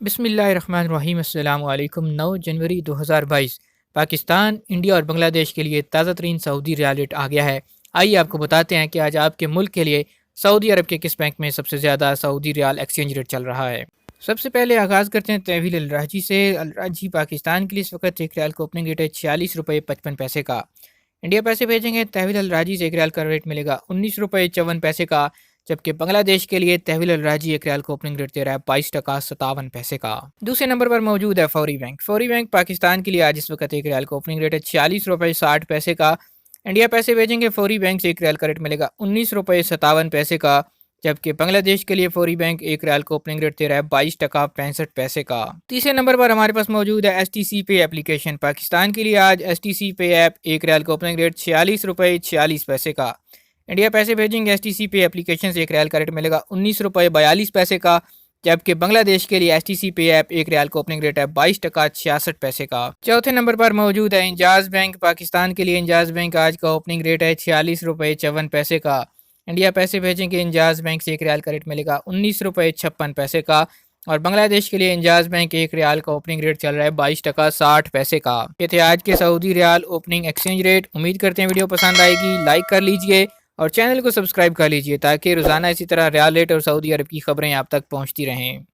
बिस्मिल्लाहिर्रहमानिर्रहीम। अस्सलामु अलैकुम। 9 जनवरी 2022 पाकिस्तान, इंडिया और बांग्लादेश के लिए ताज़ा तरीन सऊदी रियाल रेट आ गया है। आइए आपको बताते हैं कि आज आपके मुल्क के लिए सऊदी अरब के किस बैंक में सबसे ज़्यादा सऊदी रियाल एक्सचेंज रेट चल रहा है। सबसे पहले आगाज़ करते हैं तहवील अल राजी से। अल राजी पाकिस्तान के लिए इस वक्त एक रियाल का ओपनिंग रेट है 46 रुपये 55 पैसे का। इंडिया पैसे भेजेंगे तहवील अल राजी से एक रियाल का रेट मिलेगा 19 रुपये 54 पैसे का। जबकि बांग्लादेश के लिए तहवील अल राजी एक रियाल को ओपनिंग रेट दे रहा है 22 टका 57 पैसे का। दूसरे नंबर पर मौजूद है फौरी बैंक। फौरी बैंक पाकिस्तान के लिए आज इस वक्त एक रियाल का ओपनिंग रेट है 46 रुपये 60 पैसे का। इंडिया पैसे भेजेंगे फौरी बैंक से एक रियाल का रेट मिलेगा 19 रुपये 57 पैसे का। जबकि बांग्लादेश के लिए फौरी बैंक एक रियाल को ओपनिंग रेट दे रहा है 22 टका 65 पैसे का। तीसरे नंबर पर हमारे पास मौजूद है STC पे एप्लीकेशन। पाकिस्तान के लिए आज STC पे ऐप एक रियाल का ओपनिंग रेट 46 रुपये 46 पैसे का। इंडिया पैसे भेजेंगे STC पे एप्लीकेशन से एक रियाल का रेट मिलेगा 19 रुपये 42 पैसे का। जबकि बांग्लादेश के लिए STC पे ऐप एक रियाल का ओपनिंग रेट है 22 टका 66 पैसे का। चौथे नंबर पर मौजूद है इंजाज बैंक। पाकिस्तान के लिए इंजाज बैंक आज का ओपनिंग रेट है 46 रुपये 54 पैसे का। इंडिया पैसे भेजेंगे इंजाज बैंक से एक रियाल का रेट मिलेगा 19 रुपये 56 पैसे का। और बांग्लादेश के लिए इंजाज बैंक एक रियाल का ओपनिंग रेट चल रहा है 22 टका 60 पैसे का। ये थे आज के Saudi riyal opening exchange rate. उम्मीद करते हैं वीडियो पसंद आएगी। लाइक कर लीजिए और चैनल को सब्सक्राइब कर लीजिए ताकि रोज़ाना इसी तरह रियाल रेट और सऊदी अरब की खबरें आप तक पहुंचती रहें।